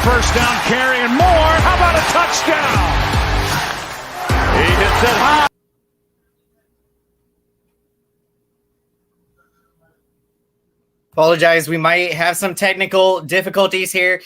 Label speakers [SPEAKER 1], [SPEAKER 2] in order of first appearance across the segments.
[SPEAKER 1] first down carry and more. How about a touchdown? He hits it high.
[SPEAKER 2] Apologize, we might have some technical difficulties here.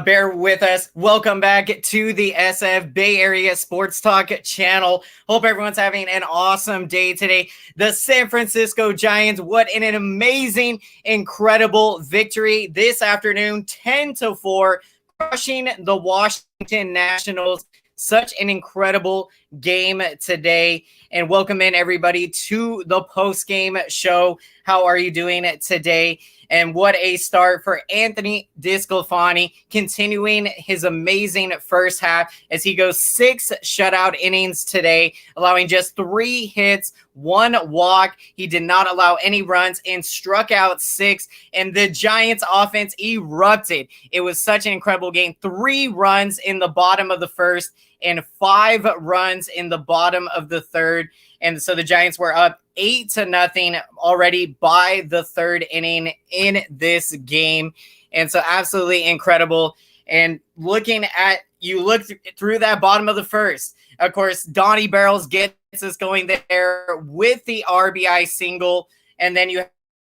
[SPEAKER 2] Bear with us. Welcome back to the SF Bay Area Sports Talk channel. Hope everyone's having an awesome day today. The San Francisco Giants, what an amazing, incredible victory this afternoon, 10-4, crushing the Washington Nationals. Such an incredible game today. And welcome in everybody to the post-game show. How are you doing today? And what a start for Anthony DeSclafani, continuing his amazing first half as he goes 6 shutout innings today, allowing just 3 hits, 1 walk. He did not allow any runs and struck out 6. And the Giants offense erupted. It was such an incredible game. 3 runs in the bottom of the first and 5 runs in the bottom of the third. And so the Giants were up 8-0 already by the third inning in this game. And so absolutely incredible. And look through that bottom of the first. Of course, Donnie Barrels gets us going there with the RBI single. And then you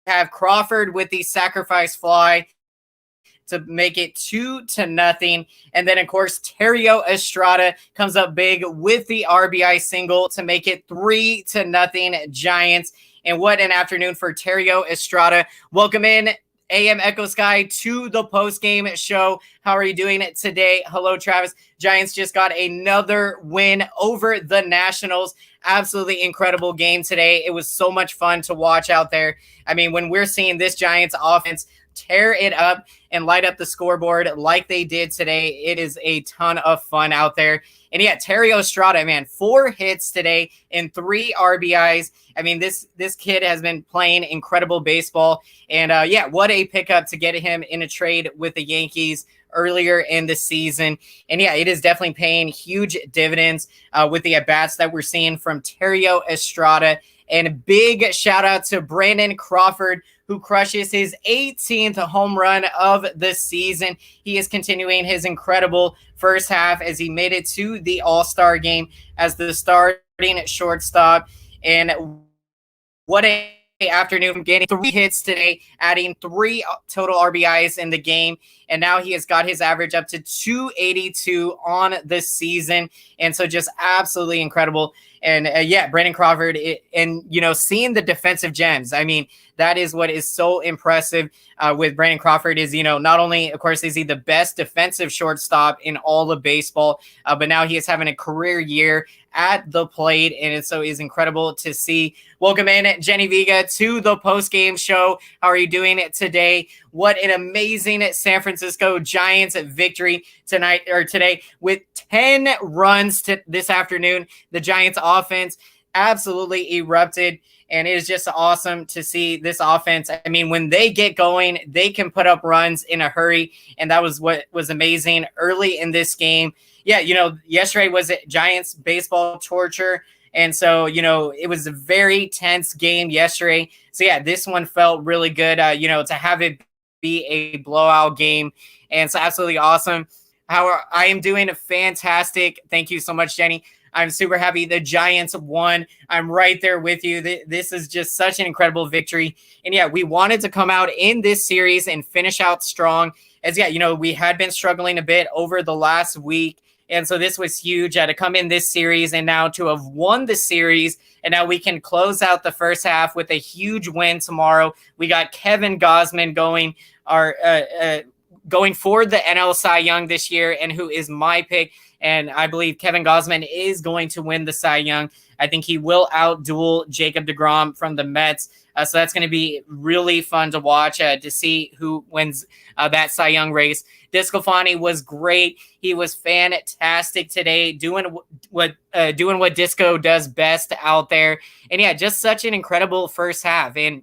[SPEAKER 2] have Crawford with the sacrifice fly to make it 2-0. And then, of course, Terrio Estrada comes up big with the RBI single to make it 3-0 Giants. And what an afternoon for Terrio Estrada. Welcome in, AM Echo Sky, to the post-game show. How are you doing today? Hello, Travis. Giants just got another win over the Nationals. Absolutely incredible game today. It was so much fun to watch out there. I mean, when we're seeing this Giants offense tear it up and light up the scoreboard like they did today, it is a ton of fun out there. And yeah, Terrio Estrada, man, 4 hits today and 3 RBIs. I mean, this kid has been playing incredible baseball. And yeah, what a pickup to get him in a trade with the Yankees earlier in the season. And yeah, it is definitely paying huge dividends with the at-bats that we're seeing from Terrio Estrada. And a big shout out to Brandon Crawford, who crushes his 18th home run of the season. He is continuing his incredible first half as he made it to the All-Star game as the starting shortstop. And what a afternoon, getting 3 hits today, adding 3 total RBIs in the game. And now he has got his average up to 282 on the season. And so just absolutely incredible. And yeah, Brandon Crawford, seeing the defensive gems. I mean, that is what is so impressive with Brandon Crawford is, not only, of course, is he the best defensive shortstop in all of baseball, but now he is having a career year at the plate. And it so is incredible to see. Welcome in, Jenny Vega, to the post-game show. How are you doing today? What an amazing San Francisco Giants victory today with 10 runs this afternoon. The Giants offense absolutely erupted. And it is just awesome to see this offense. I mean, when they get going, they can put up runs in a hurry. And that was what was amazing early in this game. Yeah, yesterday was Giants baseball torture. And so, it was a very tense game yesterday. So, yeah, this one felt really good, to have it be a blowout game. And so absolutely awesome. I am doing fantastic. Thank you so much, Jenny. I'm super happy the Giants won. I'm right there with you. This is just such an incredible victory. And yeah, we wanted to come out in this series and finish out strong. As we had been struggling a bit over the last week. And so this was huge to come in this series and now to have won the series. And now we can close out the first half with a huge win tomorrow. We got Kevin Gausman going for the NL Cy Young this year, and who is my pick. And I believe Kevin Gausman is going to win the Cy Young. I think he will outduel Jacob deGrom from the Mets. So that's going to be really fun to watch to see who wins that Cy Young race. DeSclafani was great. He was fantastic today, doing what Disco does best out there. And yeah, just such an incredible first half. And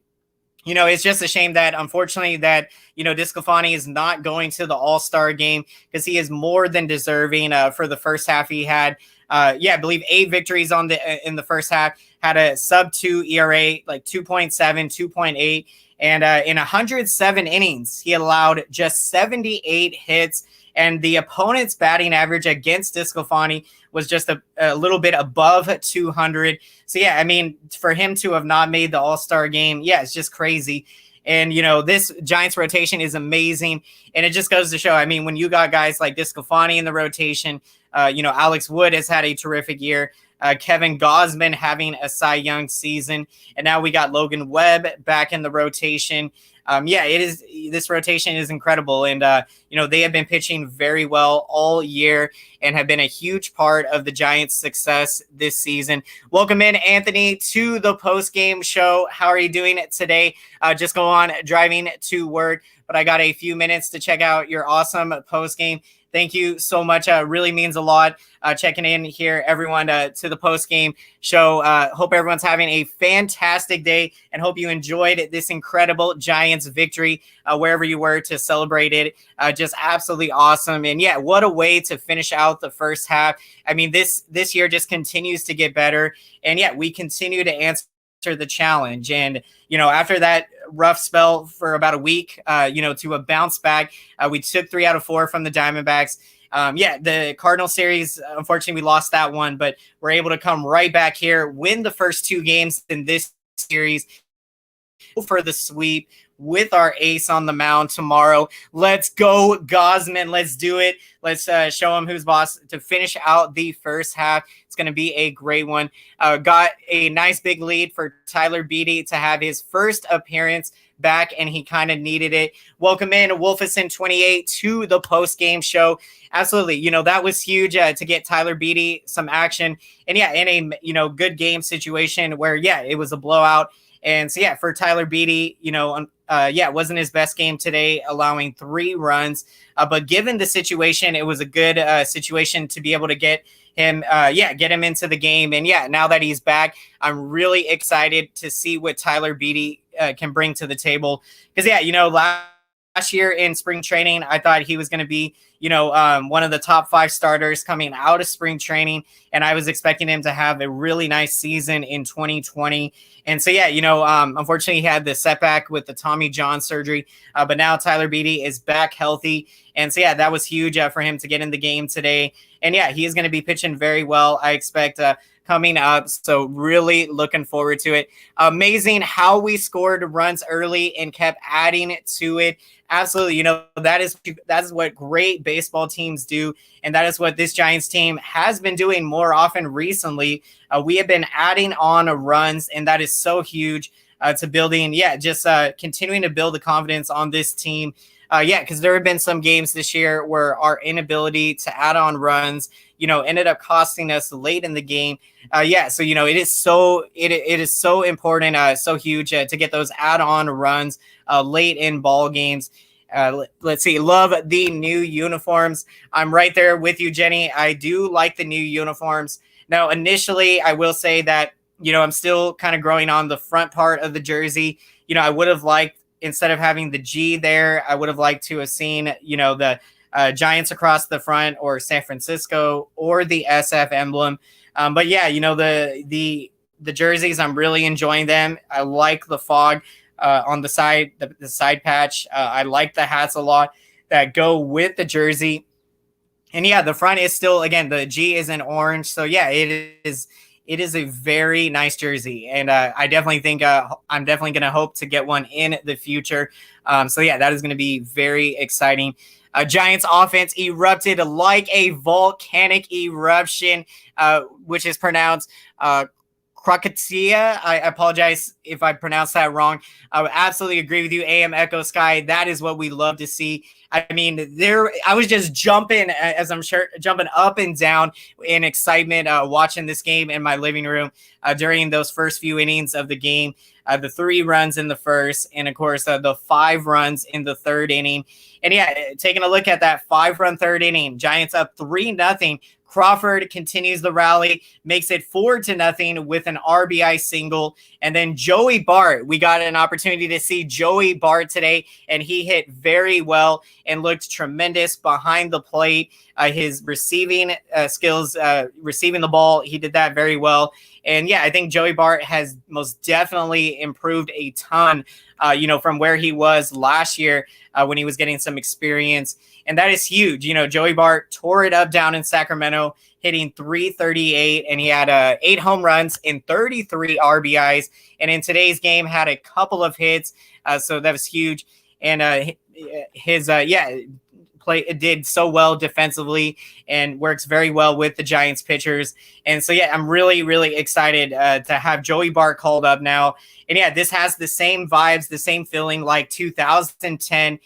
[SPEAKER 2] it's just a shame that, unfortunately, that, DeSclafani is not going to the All-Star game because he is more than deserving for the first half he had. I believe 8 victories in the first half, had a sub-2 ERA, like 2.7, 2.8. And in 107 innings, he allowed just 78 hits and the opponent's batting average against DeSclafani was just a little bit above 200. So yeah, I mean, for him to have not made the All-Star game, yeah, it's just crazy. And, this Giants rotation is amazing. And it just goes to show, I mean, when you got guys like DeSclafani in the rotation, Alex Wood has had a terrific year. Kevin Gausman having a Cy Young season. And now we got Logan Webb back in the rotation. This rotation is incredible. And, they have been pitching very well all year and have been a huge part of the Giants' success this season. Welcome in, Anthony, to the post-game show. How are you doing today? Just go on driving to work, but I got a few minutes to check out your awesome post-game. Thank you so much. Really means a lot. Checking in here, everyone, to the post-game show. Hope everyone's having a fantastic day and hope you enjoyed this incredible Giants victory wherever you were to celebrate it. Just absolutely awesome. And yeah, what a way to finish out the first half. I mean, this year just continues to get better. And yeah, we continue to answer the challenge. And, after that rough spell for about a week, to a bounce back, we took 3 out of 4 from the Diamondbacks. The Cardinal series, unfortunately, we lost that one, but we're able to come right back here, win the first 2 games in this series for the sweep with our ace on the mound tomorrow. Let's go, Gausman. Let's do it. Let's show him who's boss to finish out the first half. It's going to be a great one. Got a nice big lead for Tyler Beede to have his first appearance back, and he kind of needed it. Welcome in Wolfison28 to the post-game show. Absolutely. That was huge to get Tyler Beede some action. And yeah, in a, good game situation where, it was a blowout. And so, yeah, for Tyler Beede, it wasn't his best game today, allowing 3 runs. But given the situation, it was a good situation to be able to get him, get him into the game. And yeah, now that he's back, I'm really excited to see what Tyler Beede can bring to the table. Because, last year in spring training, I thought he was going to be, one of the top 5 starters coming out of spring training. And I was expecting him to have a really nice season in 2020. And so, unfortunately, he had the setback with the Tommy John surgery. But now Tyler Beede is back healthy. And so, that was huge for him to get in the game today. And he is going to be pitching very well, I expect, coming up. So really looking forward to it. Amazing how we scored runs early and kept adding to it. Absolutely. That is what great baseball teams do. And that is what this Giants team has been doing more often recently. We have been adding on runs, and that is so huge to building. Continuing to build the confidence on this team. Because there have been some games this year where our inability to add on runs, ended up costing us late in the game. So it is so important, so huge to get those add-on runs late in ball games. Let's see. Love the new uniforms. I'm right there with you, Jenny. I do like the new uniforms. Now, initially, I will say that, I'm still kind of growing on the front part of the jersey. I would have liked, instead of having the G there, I would have liked to have seen, the Giants across the front, or San Francisco, or the SF emblem. The jerseys, I'm really enjoying them. I like the fog on the side, the side patch. I like the hats a lot that go with the jersey. And the front is still, again, the G is in orange. So it is a very nice jersey, and I definitely think I'm definitely going to hope to get one in the future. That is going to be very exciting. Giants offense erupted like a volcanic eruption, which is pronounced Krakatoa. I apologize if I pronounced that wrong. I would absolutely agree with you, AM Echo Sky. That is what we love to see. I mean, I was just jumping, as I'm sure, jumping up and down in excitement watching this game in my living room during those first few innings of the game. The 3 runs in the first, and of course the 5 runs in the third inning. And taking a look at that 5-run third inning, Giants up 3-0. Crawford continues the rally, makes it 4-0 with an RBI single. And then Joey Bart, we got an opportunity to see Joey Bart today, and he hit very well and looked tremendous behind the plate. His receiving skills, receiving the ball, he did that very well. And yeah, I think Joey Bart has most definitely improved a ton, from where he was last year when he was getting some experience. And that is huge. Joey Bart tore it up down in Sacramento, hitting 338, and he had 8 home runs and 33 RBIs. And in today's game, had a couple of hits. So that was huge. And his play did so well defensively and works very well with the Giants pitchers. And so I'm really, really excited to have Joey Bart called up now. And this has the same vibes, the same feeling like 2010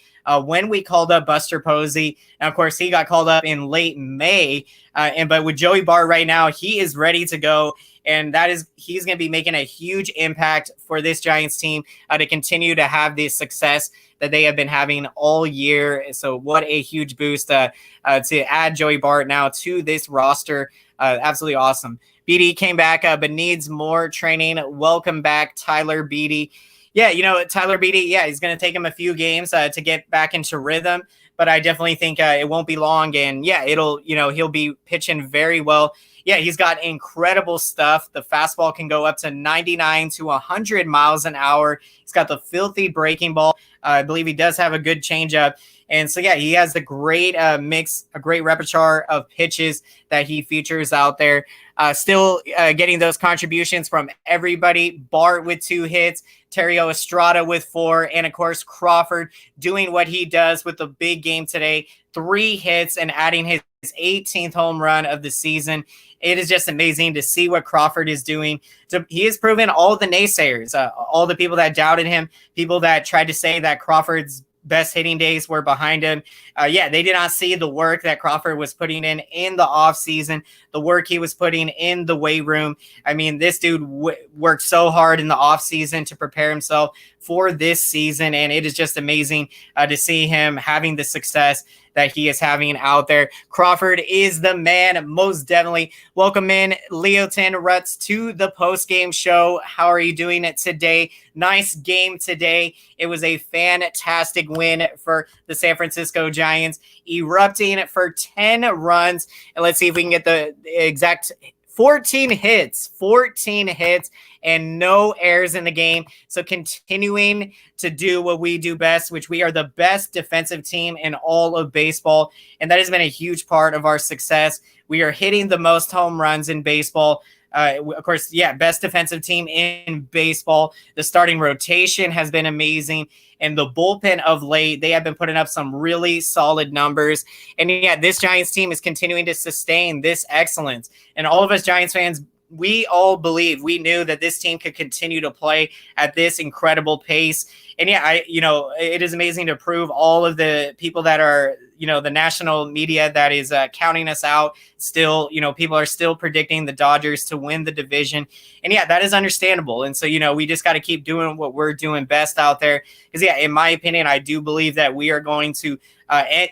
[SPEAKER 2] when we called up Buster Posey. And of course, he got called up in late May. But with Joey Bart right now, he is ready to go. And he's going to be making a huge impact for this Giants team to continue to have the success that they have been having all year. So what a huge boost to add Joey Bart now to this roster. Absolutely awesome. BD came back, but needs more training. Welcome back, Tyler Beatty. Tyler Beatty, he's going to take him a few games to get back into rhythm, but I definitely think it won't be long. And he'll be pitching very well. He's got incredible stuff. The fastball can go up to 99 to 100 miles an hour. He's got the filthy breaking ball. I believe he does have a good changeup. And so, he has a great mix, a great repertoire of pitches that he features out there. Still getting those contributions from everybody. Bart with 2 hits, Terrio Estrada with 4, and of course Crawford doing what he does with the big game today. 3 hits and adding his 18th home run of the season. It is just amazing to see what Crawford is doing. So he has proven all the naysayers, all the people that doubted him, people that tried to say that Crawford's best hitting days were behind him. They did not see the work that Crawford was putting in the offseason, the work he was putting in the weight room. I mean, this dude worked so hard in the offseason to prepare himself for this season, and it is just amazing to see him having the success that he is having out there. Crawford is the man, most definitely. Welcome in, Leoton Erupts, to the post-game show. How are you doing it today? Nice game today. It was a fantastic win for the San Francisco Giants, erupting for 10 runs. And let's see if we can get the exact 14 hits and no errors in the game. So continuing to do what we do best, which we are the best defensive team in all of baseball. And that has been a huge part of our success. We are hitting the most home runs in baseball. Of course, best defensive team in baseball. The starting rotation has been amazing. And the bullpen of late, they have been putting up some really solid numbers. And this Giants team is continuing to sustain this excellence. And all of us Giants fans, we all we knew that this team could continue to play at this incredible pace. And it is amazing to prove all of the people that are, the national media that is counting us out. Still, people are still predicting the Dodgers to win the division. And that is understandable. And so, we just got to keep doing what we're doing best out there. Because in my opinion, I do believe that we are going to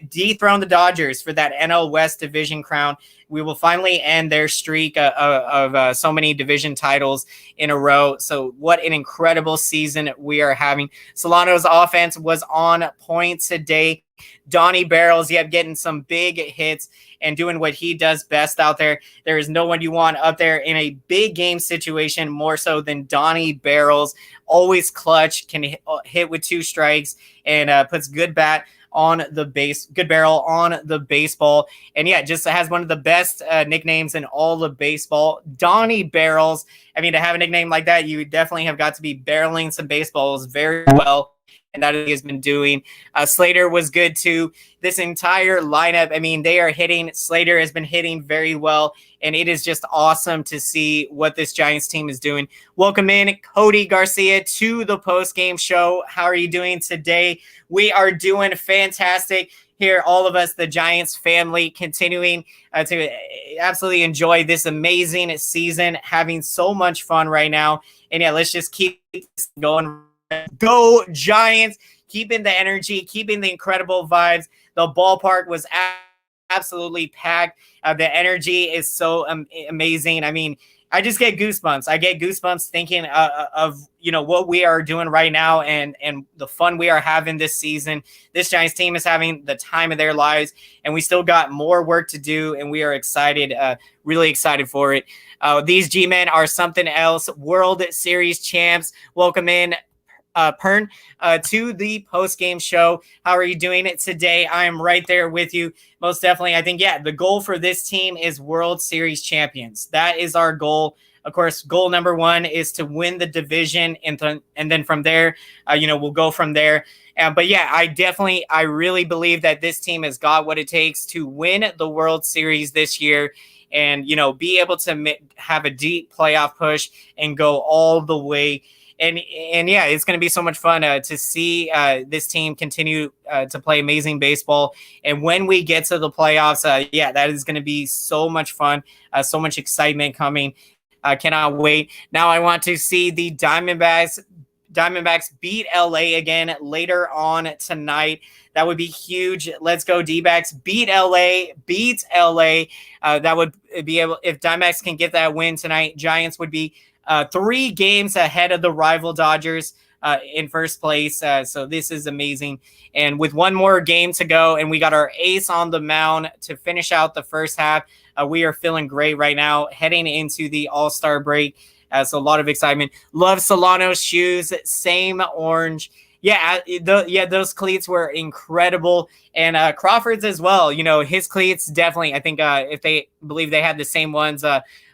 [SPEAKER 2] dethrone the Dodgers for that NL West division crown. We will finally end their streak of so many division titles in a row. So what an incredible season we are having. Solano's offense was on point today. Donnie Barrels, getting some big hits and doing what he does best out there. There is no one you want up there in a big game situation more so than Donnie Barrels. Always clutch, can hit with 2 strikes, and puts good bat on the base, good barrel on the baseball. And just has one of the best nicknames in all of baseball, Donnie Barrels. I mean, to have a nickname like that, you definitely have got to be barreling some baseballs very well. And that he has been doing. Slater was good too. This entire lineup, I mean, they are hitting. Slater has been hitting very well. And it is just awesome to see what this Giants team is doing. Welcome in, Cody Garcia, to the post-game show. How are you doing today? We are doing fantastic here. All of us, the Giants family, continuing to absolutely enjoy this amazing season, having so much fun right now. And let's just keep this going. Go Giants, keeping the energy, keeping the incredible vibes. The ballpark was absolutely packed. The energy is so amazing. I mean, I just get goosebumps. I get goosebumps thinking of what we are doing right now and the fun we are having this season. This Giants team is having the time of their lives, and we still got more work to do, and we are excited, really excited for it. These G-men are something else. World Series champs. Welcome in, Pern, to the post-game show. How are you doing it today? I am right there with you. Most definitely. I think, the goal for this team is World Series champions. That is our goal. Of course, goal number one is to win the division, and then from there, we'll go from there. But I really believe that this team has got what it takes to win the World Series this year, and be able to have a deep playoff push and go all the way. And it's going to be so much fun to see this team continue to play amazing baseball. And when we get to the playoffs, that is going to be so much fun, so much excitement coming. I cannot wait. Now I want to see the Diamondbacks beat LA again later on tonight. That would be huge. Let's go D-backs. Beat LA. That would be able, if Diamondbacks can get that win tonight, Giants would be 3 games ahead of the rival Dodgers in first place. So this is amazing. And with one more game to go, and we got our ace on the mound to finish out the first half, we are feeling great right now heading into the All-Star break. So a lot of excitement. Love Solano's shoes, same orange. Those cleats were incredible. And Crawford's as well. His cleats definitely, I think if they believe they had the same ones,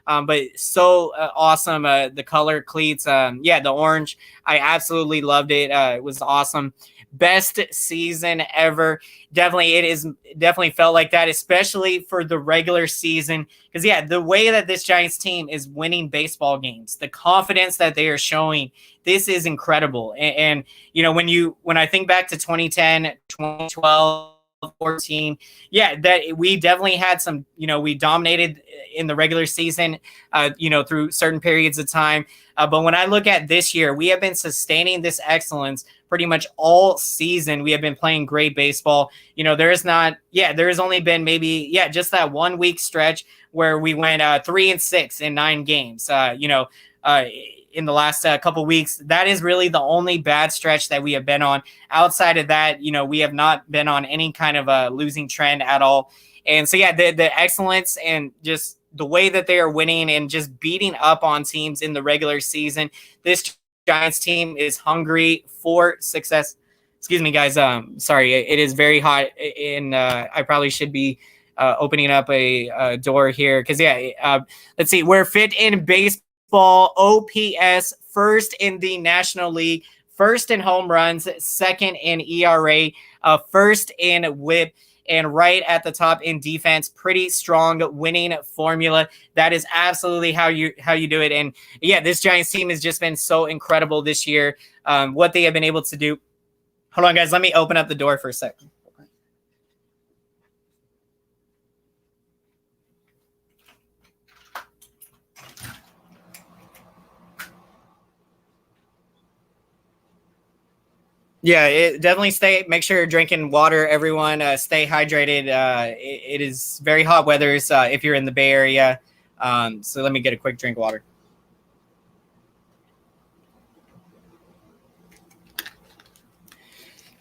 [SPEAKER 2] but so awesome. The color cleats, the orange. I absolutely loved it. It was awesome. Best season ever. Definitely felt like that, especially for the regular season. Because the way that this Giants team is winning baseball games, the confidence that they are showing, this is incredible. And when I think back to 2010, 2012, 14, that we definitely had some, we dominated in the regular season, through certain periods of time. But when I look at this year, we have been sustaining this excellence pretty much all season. We have been playing great baseball. There has only been maybe, just that 1 week stretch where we went 3-6 in 9 games, in the last couple weeks. That is really the only bad stretch that we have been on. Outside of that, we have not been on any kind of a losing trend at all. And so, the excellence and just the way that they are winning and just beating up on teams in the regular season. This Giants team is hungry for success. Excuse me, guys. Sorry, it is very hot, and I probably should be opening up a door here because let's see. We're fit in baseball. OPS, first in the National League, first in home runs, second in ERA, first in WHIP, and right at the top in defense. Pretty strong winning formula. That is absolutely how you do it. And this Giants team has just been so incredible this year. What they have been able to do. Hold on, guys. Let me open up the door for a second. Definitely make sure you're drinking water, everyone. Stay hydrated. It is very hot weather if you're in the Bay Area. So let me get a quick drink of water.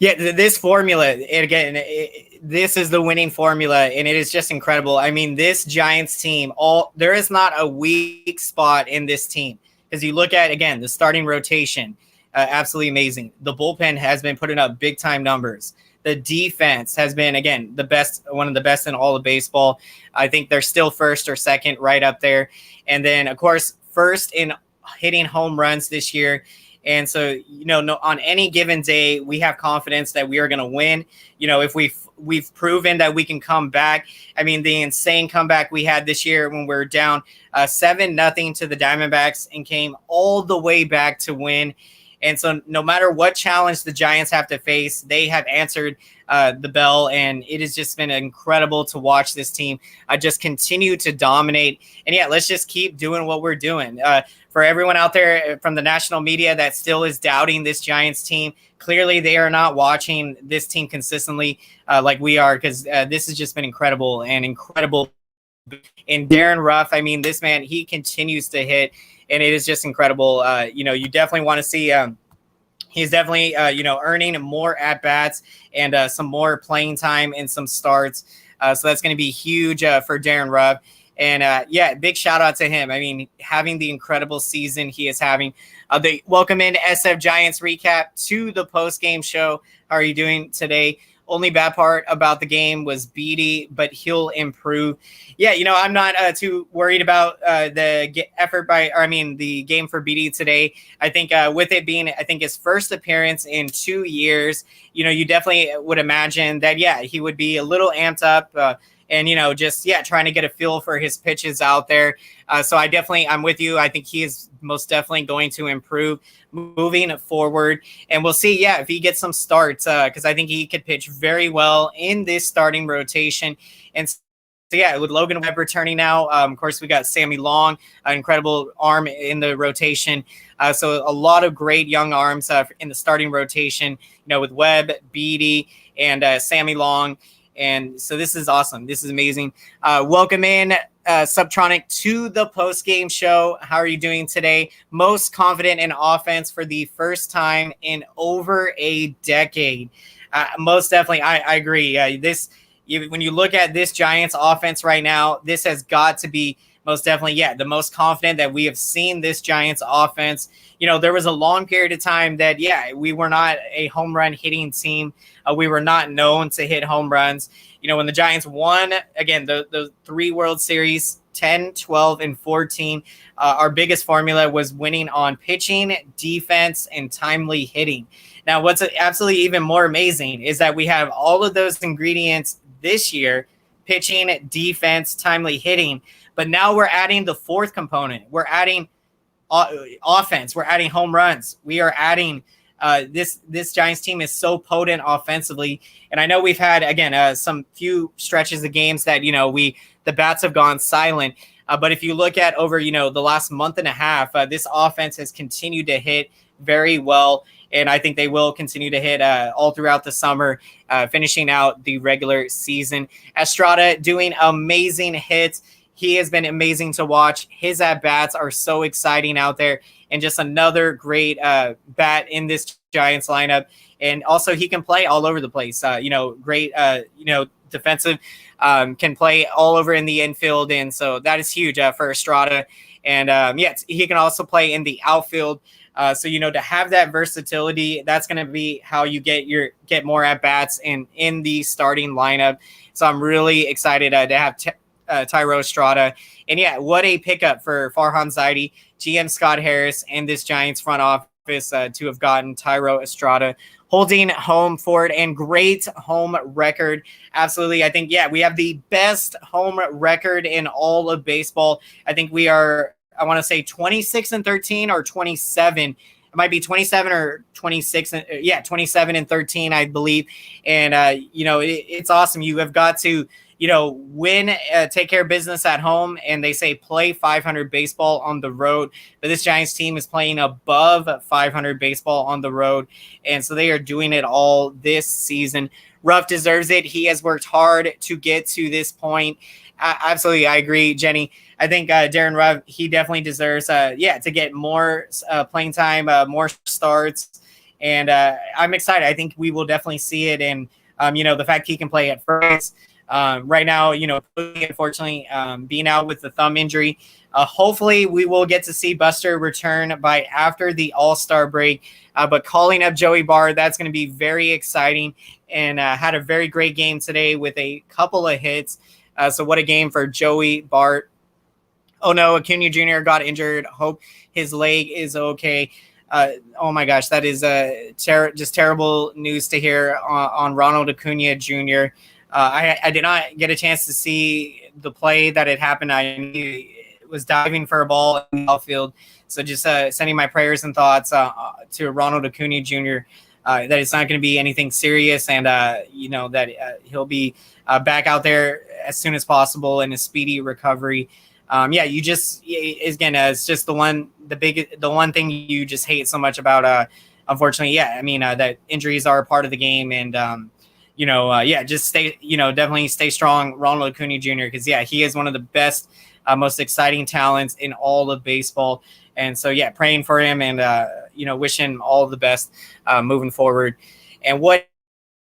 [SPEAKER 2] This formula, this is the winning formula, and it is just incredible. I mean, this Giants team, there is not a weak spot in this team. As you look at, again, the starting rotation, absolutely amazing. The bullpen has been putting up big time numbers. The defense has been, again, one of the best in all of baseball. I think they're still first or second, right up there. And then, of course, first in hitting home runs this year. And so, on any given day, we have confidence that we are going to win. If we've proven that we can come back. I mean, the insane comeback we had this year when we were down 7-0 to the Diamondbacks and came all the way back to win. And so no matter what challenge the Giants have to face, they have answered the bell. And it has just been incredible to watch this team just continue to dominate. And let's just keep doing what we're doing. For everyone out there from the national media that still is doubting this Giants team, clearly they are not watching this team consistently like we are, because this has just been incredible And Darren Ruff, I mean, this man, he continues to hit, and it is just incredible. You definitely want to see he's definitely, earning more at-bats and some more playing time and some starts. So that's going to be huge for Darren Ruff. And, big shout-out to him. I mean, having the incredible season he is having. Welcome in SF Giants recap to the post-game show. How are you doing today? Only bad part about the game was Beatty, but he'll improve. Yeah, I'm not too worried about the game for Beatty today. I think with it being, I think his first appearance in 2 years, you definitely would imagine that, he would be a little amped up and, trying to get a feel for his pitches out there. So I'm with you. I think he is most definitely going to improve moving forward. And we'll see, if he gets some starts, because I think he could pitch very well in this starting rotation. And so, with Logan Webb returning now, of course, we got Sammy Long, an incredible arm in the rotation. So a lot of great young arms in the starting rotation, with Webb, Beatty, and Sammy Long. And so this is awesome. This is amazing. Welcome in, Subtronic, to the post-game show. How are you doing today? Most confident in offense for the first time in over a decade. Most definitely, I agree. When you look at this Giants offense right now, this has got to be most definitely, the most confident that we have seen this Giants offense. There was a long period of time that, we were not a home run hitting team. We were not known to hit home runs. When the Giants won, again, the 3 World Series, 10, 12, and 14, our biggest formula was winning on pitching, defense, and timely hitting. Now, what's absolutely even more amazing is that we have all of those ingredients this year: pitching, defense, timely hitting. But now we're adding the fourth component. We're adding offense. We're adding home runs. We are adding this Giants team is so potent offensively. And I know we've had, again, some few stretches of games that, the bats have gone silent. But if you look at over, the last month and a half, this offense has continued to hit very well. And I think they will continue to hit all throughout the summer, finishing out the regular season. Estrada doing amazing hits. He has been amazing to watch. His at-bats are so exciting out there. And just another great bat in this Giants lineup. And also he can play all over the place. Great, defensive, can play all over in the infield. And so that is huge for Estrada. And he can also play in the outfield. So to have that versatility, that's going to be how you get more at-bats in the starting lineup. So I'm really excited to have Thairo Estrada. And what a pickup for Farhan Zaidi, GM Scott Harris, and this Giants front office to have gotten Thairo Estrada, holding home for it, and great home record. Absolutely. I think, we have the best home record in all of baseball. I think we are, I want to say 26-13 or 27. It might be 27 or 26. 27-13, I believe. And, it's awesome. You have got to, win, take care of business at home, and they say play 500 baseball on the road. But this Giants team is playing above 500 baseball on the road, and so they are doing it all this season. Ruff deserves it. He has worked hard to get to this point. Absolutely, I agree, Jenny. I think Darren Ruff, he definitely deserves, to get more playing time, more starts, and I'm excited. I think we will definitely see it, and the fact he can play at first. Right now, unfortunately, being out with the thumb injury. Hopefully, we will get to see Buster return by after the All-Star break. But calling up Joey Bart, that's going to be very exciting, and had a very great game today with a couple of hits. So what a game for Joey Bart. Oh, no, Acuna Jr. got injured. Hope his leg is okay. Oh, my gosh, that is just terrible news to hear on Ronald Acuna Jr., I did not get a chance to see the play that had happened. I was diving for a ball in the outfield. So just sending my prayers and thoughts to Ronald Acuna Jr. That it's not going to be anything serious, and that he'll be back out there as soon as possible in a speedy recovery. It's just the one thing you just hate so much about. Unfortunately, that injuries are a part of the game, and just stay, definitely stay strong, Ronald Acuna Jr., because, he is one of the best, most exciting talents in all of baseball. And so, praying for him and, wishing all the best moving forward. And what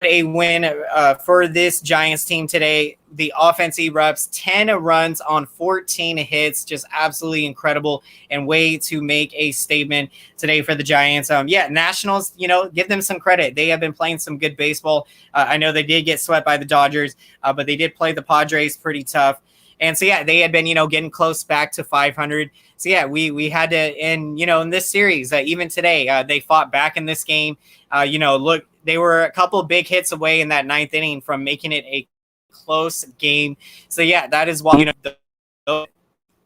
[SPEAKER 2] a win for this Giants team today. The offense erupts 10 runs on 14 hits, just absolutely incredible and way to make a statement today for the Giants. Nationals, give them some credit. They have been playing some good baseball. I know they did get swept by the Dodgers, but they did play the Padres pretty tough. And so, they had been, getting close back to 500. So, we had to, and, in this series, even today, they fought back in this game. Look, they were a couple big hits away in that ninth inning from making it a close game. So, that is why, the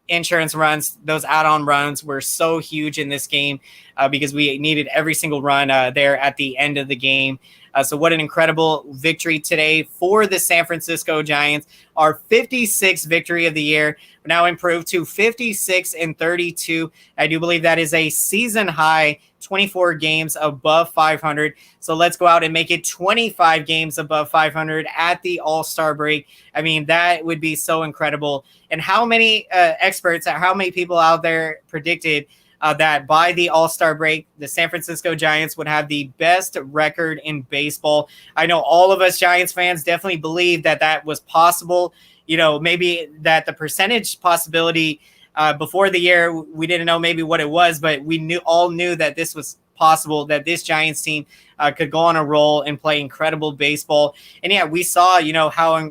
[SPEAKER 2] insurance runs, those add-on runs were so huge in this game because we needed every single run there at the end of the game. So what an incredible victory today for the San Francisco Giants. Our 56th victory of the year, now improved to 56-32. I do believe that is a season high, 24 games above 500. So let's go out and make it 25 games above 500 at the All-Star break. I mean, that would be so incredible. And how many experts, how many people out there predicted that by the All-Star break, the San Francisco Giants would have the best record in baseball? I know all of us Giants fans definitely believe that that was possible. Maybe that the percentage possibility before the year, we didn't know maybe what it was, but we all knew that this was possible, that this Giants team could go on a roll and play incredible baseball. And we saw, how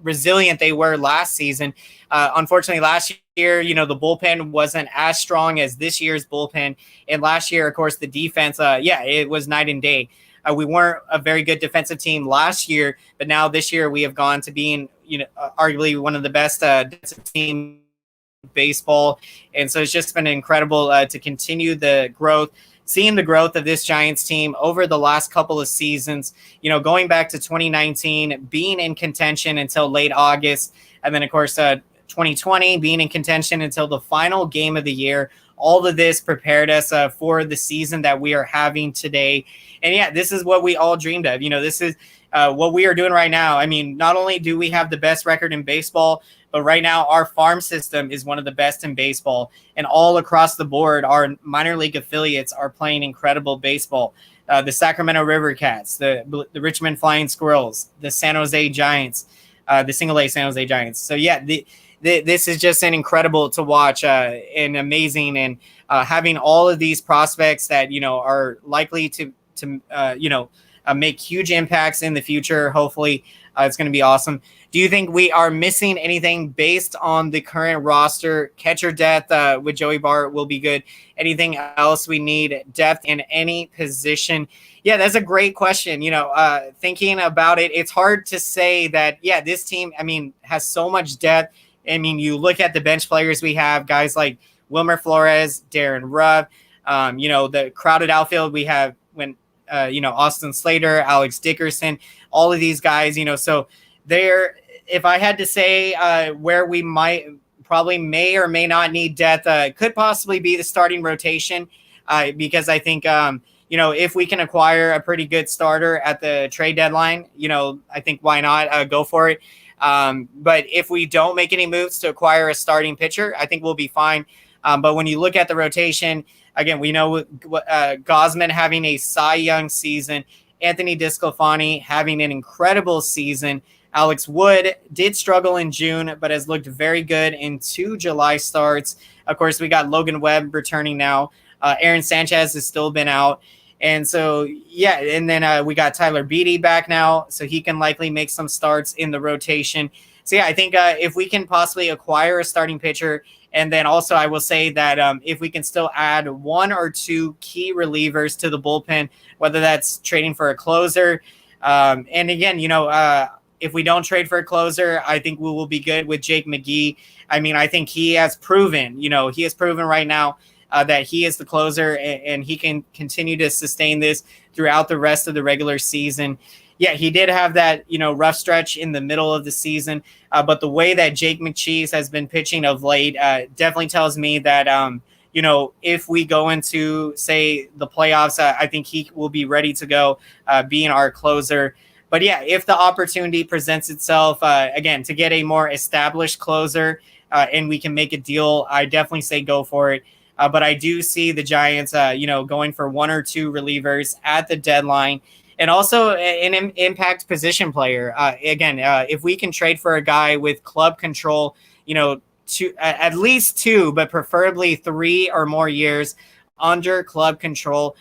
[SPEAKER 2] resilient they were last season. Unfortunately, last year, the bullpen wasn't as strong as this year's bullpen. And last year, of course, the defense, it was night and day. We weren't a very good defensive team last year, but now this year we have gone to being, arguably one of the best defensive teams in baseball. And so it's just been incredible to continue the growth, seeing the growth of this Giants team over the last couple of seasons, going back to 2019, being in contention until late August. And then, of course, 2020 being in contention until the final game of the year. All of this prepared us for the season that we are having today. And this is what we all dreamed of. This is what we are doing right now. I mean, not only do we have the best record in baseball, but right now our farm system is one of the best in baseball. And all across the board, our minor league affiliates are playing incredible baseball. The Sacramento River Cats, the Richmond Flying Squirrels, the San Jose Giants, the single-A San Jose Giants. So, this is just an incredible to watch and amazing. And having all of these prospects that, are likely to make huge impacts in the future. Hopefully it's going to be awesome. Do you think we are missing anything based on the current roster? Catcher depth with Joey Bart will be good. Anything else we need? Depth in any position? Yeah, that's a great question. Thinking about it, it's hard to say that, this team, has so much depth. You look at the bench players we have, guys like Wilmer Flores, Darren Ruff, the crowded outfield we have Austin Slater, Alex Dickerson, all of these guys, so there, if I had to say where we may or may not need depth, could possibly be the starting rotation, because I think, if we can acquire a pretty good starter at the trade deadline, I think why not go for it. But if we don't make any moves to acquire a starting pitcher, I think we'll be fine. But when you look at the rotation, again, we know Gausman having a Cy Young season, Anthony DeSclafani having an incredible season. Alex Wood did struggle in June, but has looked very good in 2 July starts. Of course, we got Logan Webb returning now. Aaron Sanchez has still been out. And so, and then we got Tyler Beatty back now, so he can likely make some starts in the rotation. So, I think if we can possibly acquire a starting pitcher, and then also I will say that if we can still add 1 or 2 key relievers to the bullpen, whether that's trading for a closer. And again, if we don't trade for a closer, I think we will be good with Jake McGee. I think he has proven, right now that he is the closer and he can continue to sustain this throughout the rest of the regular season. He did have that, rough stretch in the middle of the season. But the way that Jake McCheese has been pitching of late definitely tells me that, if we go into, say, the playoffs, I think he will be ready to go being our closer. But yeah, if the opportunity presents itself, again, to get a more established closer and we can make a deal, I definitely say go for it. But I do see the Giants, going for one or two relievers at the deadline, and also an impact position player. If we can trade for a guy with club control, at least two, but preferably 3 or more years under club control,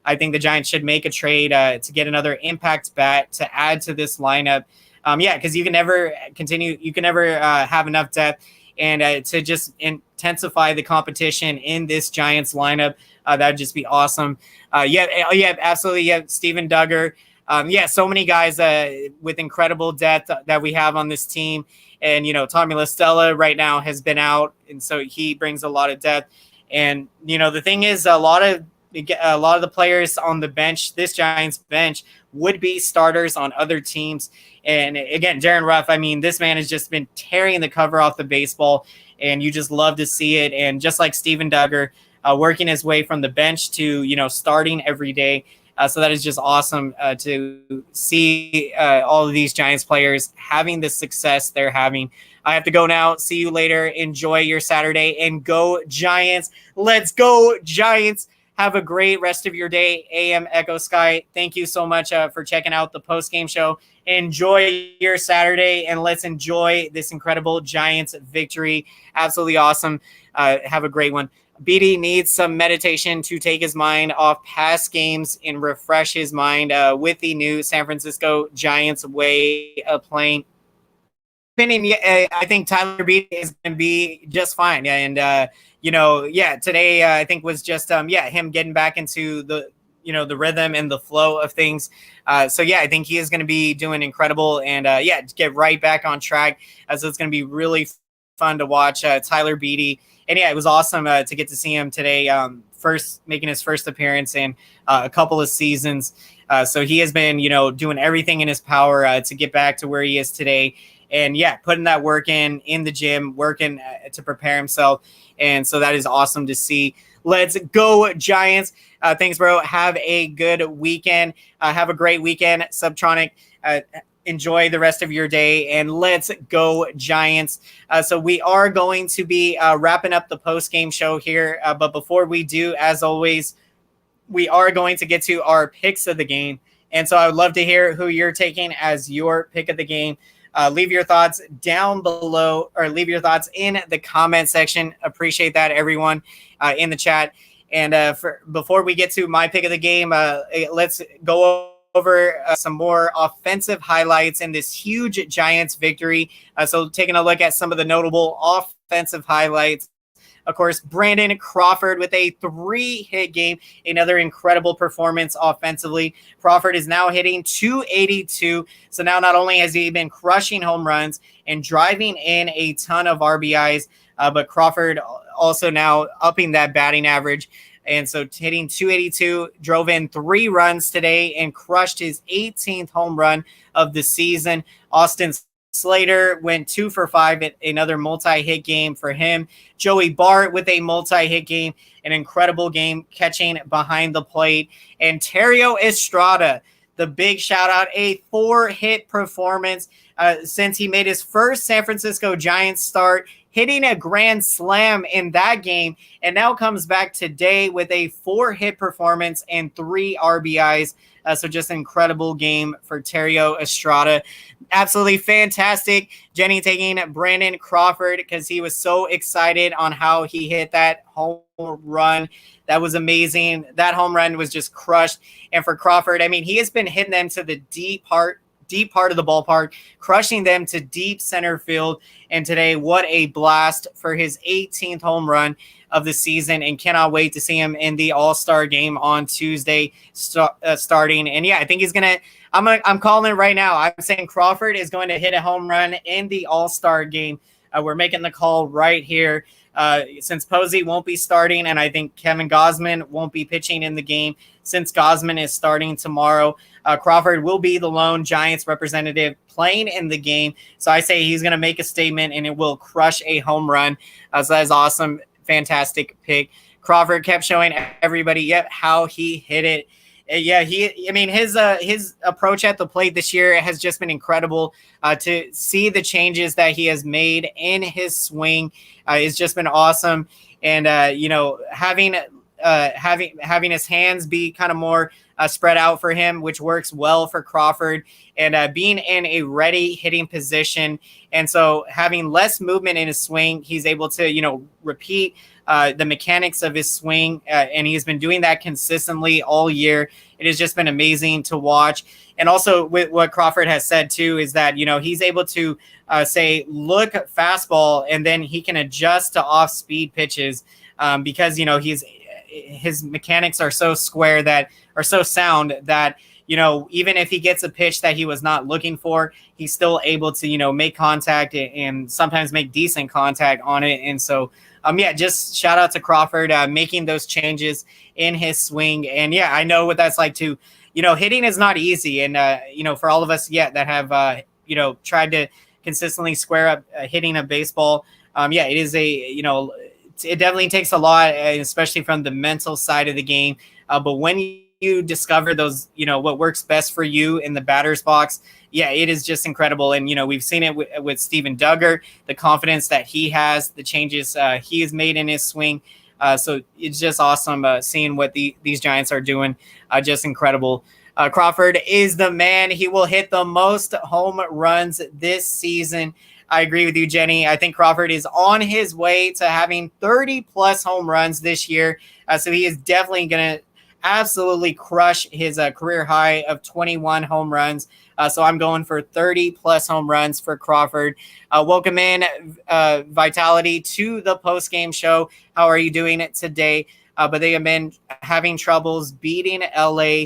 [SPEAKER 2] I think the Giants should make a trade to get another impact bat to add to this lineup. Because you can never have enough depth, and to just intensify the competition in this Giants lineup, that'd just be awesome. Absolutely. Yeah, Steven Duggar. So many guys with incredible depth that we have on this team. And, Tommy La Stella right now has been out, and so he brings a lot of depth. And, the thing is, a lot of the players on the bench, this Giants bench, would be starters on other teams. And again, Darren Ruff, I mean, this man has just been tearing the cover off the baseball, and you just love to see it. And just like Steven Duggar, working his way from the bench to, starting every day. So that is just awesome to see all of these Giants players having the success they're having. I have to go now. See you later. Enjoy your Saturday, and go Giants. Let's go Giants. Have a great rest of your day, AM Echo Sky. Thank you so much for checking out the post-game show. Enjoy your Saturday, and let's enjoy this incredible Giants victory. Absolutely awesome. Have a great one. BD needs some meditation to take his mind off past games and refresh his mind with the new San Francisco Giants way of playing. I think Tyler Beede is going to be just fine. And, today I think was just, him getting back into the rhythm and the flow of things. I think he is going to be doing incredible, and, get right back on track. So it's going to be really fun to watch Tyler Beede. And it was awesome to get to see him today, making his first appearance in a couple of seasons. So he has been, doing everything in his power to get back to where he is today. And putting that work in the gym, working to prepare himself. And so that is awesome to see. Let's go Giants. Thanks, bro. Have a good weekend. Have a great weekend, Subtronic. Enjoy the rest of your day, and let's go Giants. So we are going to be wrapping up the post-game show here. But before we do, as always, we are going to get to our picks of the game. And so I would love to hear who you're taking as your pick of the game. Leave your thoughts down below, or leave your thoughts in the comment section. Appreciate that, everyone in the chat. And before we get to my pick of the game, let's go over some more offensive highlights in this huge Giants victory. So taking a look at some of the notable offensive highlights. Of course, Brandon Crawford with a 3-hit game, another incredible performance offensively. Crawford is now hitting .282. So now not only has he been crushing home runs and driving in a ton of RBIs, but Crawford also now upping that batting average. And so hitting .282, drove in 3 runs today and crushed his 18th home run of the season. Austin Slater went 2 for 5 at another multi-hit game for him. Joey Bart with a multi-hit game, an incredible game catching behind the plate. And Terrio Estrada, the big shout out, a 4-hit performance since he made his first San Francisco Giants start, hitting a grand slam in that game, and now comes back today with a 4-hit performance and 3 RBIs. So just an incredible game for Terrio Estrada. Absolutely fantastic. Jenny taking Brandon Crawford because he was so excited on how he hit that home run. That was amazing. That home run was just crushed. And for Crawford, I mean, he has been hitting them to the deep part of the ballpark, crushing them to deep center field. And today, what a blast for his 18th home run of the season, and cannot wait to see him in the All-Star game on Tuesday starting. And I think he's going to, I'm calling it right now. I'm saying Crawford is going to hit a home run in the All-Star game. We're making the call right here. Since Posey won't be starting, and I think Kevin Gausman won't be pitching in the game, since Gausman is starting tomorrow, Crawford will be the lone Giants representative playing in the game. So I say he's going to make a statement, and it will crush a home run. So that is awesome. Fantastic pick. Crawford kept showing everybody how he hit it. his approach at the plate this year has just been incredible. To see the changes that he has made in his swing has just been awesome. And having his hands be kind of more spread out for him, which works well for Crawford, and being in a ready hitting position. And so having less movement in his swing, he's able to, repeat the mechanics of his swing. And he's been doing that consistently all year. It has just been amazing to watch. And also with what Crawford has said too, is that, he's able to say, look fastball, and then he can adjust to off speed pitches because, his mechanics are so square that are so sound that, even if he gets a pitch that he was not looking for, he's still able to, make contact and sometimes make decent contact on it. And so, just shout out to Crawford making those changes in his swing. And I know what that's like to, hitting is not easy. And, for all of us that have, tried to consistently square up hitting a baseball, it is it definitely takes a lot, especially from the mental side of the game. But when you discover those, what works best for you in the batter's box, it is just incredible. And, we've seen it with Steven Duggar, the confidence that he has, the changes he has made in his swing. So it's just awesome seeing what these Giants are doing. Just incredible. Crawford is the man. He will hit the most home runs this season. I agree with you, Jenny. I think Crawford is on his way to having 30-plus home runs this year. So he is definitely going to absolutely crush his career high of 21 home runs. So I'm going for 30-plus home runs for Crawford. Welcome in, Vitality, to the postgame show. How are you doing it today? But they have been having troubles beating LA.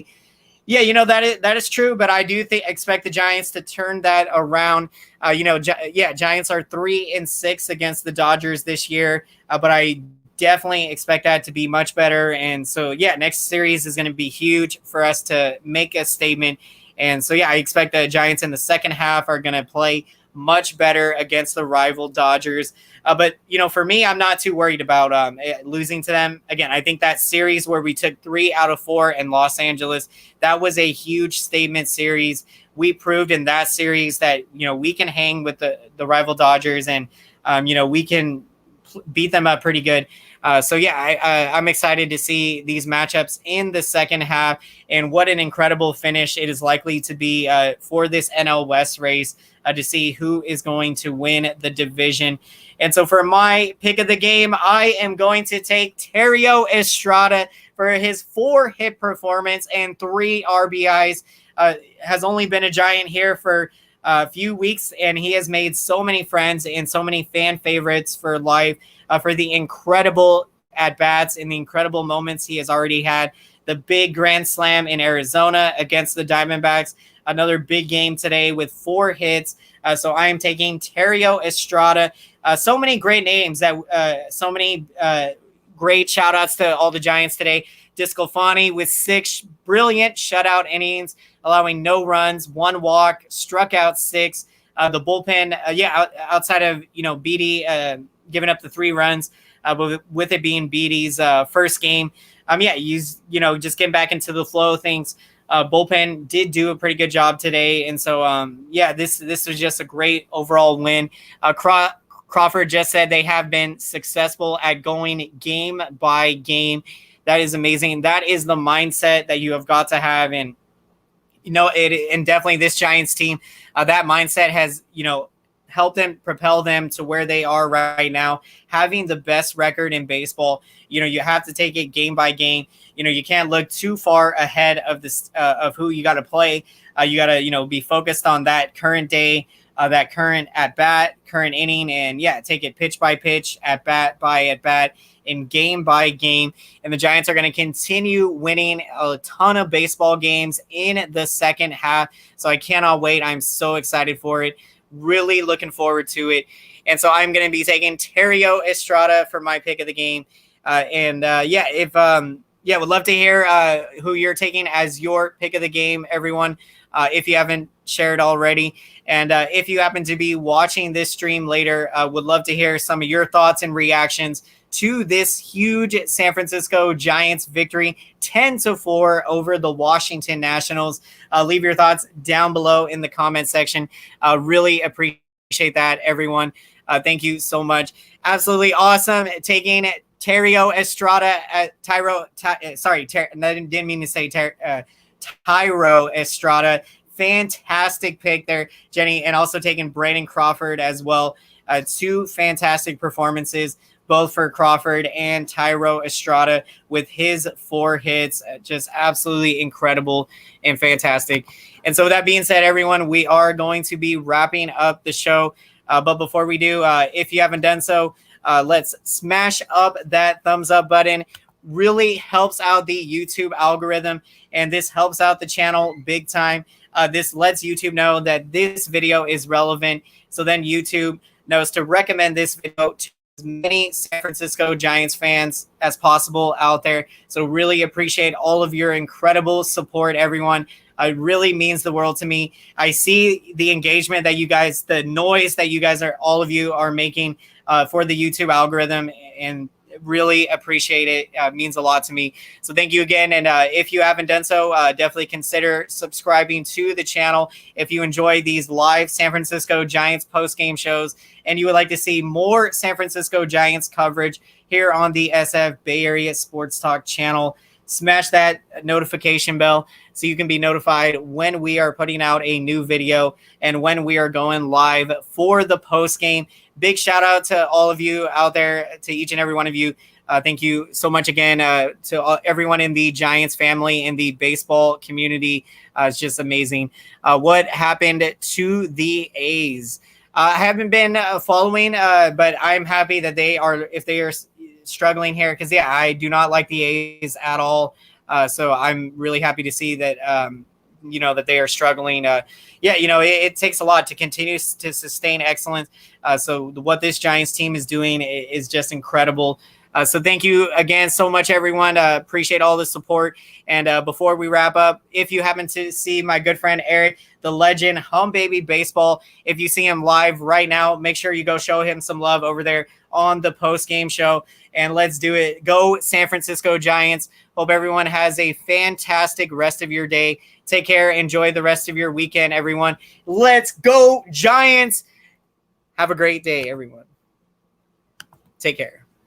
[SPEAKER 2] That is true, but I do expect the Giants to turn that around. Giants are 3-6 against the Dodgers this year, but I definitely expect that to be much better. And so, next series is going to be huge for us to make a statement. And so, I expect the Giants in the second half are going to play much better against the rival Dodgers. But for me, I'm not too worried about losing to them. Again, I think that series where we took 3 out of 4 in Los Angeles, that was a huge statement series. We proved in that series that, we can hang with the rival Dodgers, and, we can beat them up pretty good. I'm excited to see these matchups in the second half, and what an incredible finish it is likely to be for this NL West race to see who is going to win the division. And so for my pick of the game, I am going to take Thairo Estrada for his 4-hit performance and 3 RBIs. Has only been a Giant here for a few weeks, and he has made so many friends and so many fan favorites for life for the incredible at-bats and the incredible moments he has already had. The big grand slam in Arizona against the Diamondbacks, another big game today with 4 hits. So I am taking Thairo Estrada. So many great names, so many great shout outs to all the Giants today. Discofani with 6 brilliant shutout innings, allowing no runs, 1 walk, struck out 6. The bullpen, outside of, Beatty giving up the 3 runs, but with it being Beatty's first game, he's, just getting back into the flow of things. Bullpen did do a pretty good job today. And so, this was just a great overall win. Crawford just said they have been successful at going game by game. That is amazing. That is the mindset that you have got to have. And, and definitely this Giants team, that mindset has, helped them, propel them to where they are right now, having the best record in baseball. You have to take it game by game. You can't look too far ahead of this, of who you got to play. You got to, be focused on that current day, that current at-bat, current inning, and take it pitch by pitch, at-bat by at-bat, and game by game. And the Giants are going to continue winning a ton of baseball games in the second half. So I cannot wait. I'm so excited for it. Really looking forward to it. And so I'm going to be taking Thairo Estrada for my pick of the game. Would love to hear who you're taking as your pick of the game, everyone, if you haven't shared already. And if you happen to be watching this stream later, would love to hear some of your thoughts and reactions to this huge San Francisco Giants victory, 10-4 over the Washington Nationals. Leave your thoughts down below in the comment section. Really appreciate that, everyone. Thank you so much. Absolutely awesome. Taking Tyro Estrada, didn't mean to say Tyro Estrada. Fantastic pick there, Jenny, and also taking Brandon Crawford as well. Two fantastic performances, both for Crawford and Tyro Estrada with his 4 hits. Just absolutely incredible and fantastic. And so with that being said, everyone, we are going to be wrapping up the show. But before we do, if you haven't done so, let's smash up that thumbs up button. Really helps out the YouTube algorithm, and this helps out the channel big time. This lets YouTube know that this video is relevant, so then YouTube knows to recommend this video to as many San Francisco Giants fans as possible out there. So really appreciate all of your incredible support, everyone. It really means the world to me. I see the engagement that you guys, the noise that you guys are, all of you are making for the YouTube algorithm, and really appreciate it. It means a lot to me. So thank you again. And if you haven't done so, definitely consider subscribing to the channel. If you enjoy these live San Francisco Giants post-game shows and you would like to see more San Francisco Giants coverage here on the SF Bay Area Sports Talk channel, smash that notification bell so you can be notified when we are putting out a new video and when we are going live for the post game. Big shout out to all of you out there, to each and every one of you. Thank you so much again to everyone in the Giants family, in the baseball community. It's just amazing. What happened to the A's? I haven't been following, but I'm happy that if they are struggling here, because I do not like the A's at all. So I'm really happy to see that that they are struggling. It takes a lot to continue to sustain excellence. So what this Giants team is doing is just incredible. So thank you again so much, everyone. Appreciate all the support. And before we wrap up, if you happen to see my good friend Erik, the legend, Humm Baby Baseball, if you see him live right now, make sure you go show him some love over there on the post-game show. And let's do it. Go San Francisco Giants. Hope everyone has a fantastic rest of your day. Take care. Enjoy the rest of your weekend, everyone. Let's go Giants. Have a great day, everyone. Take care.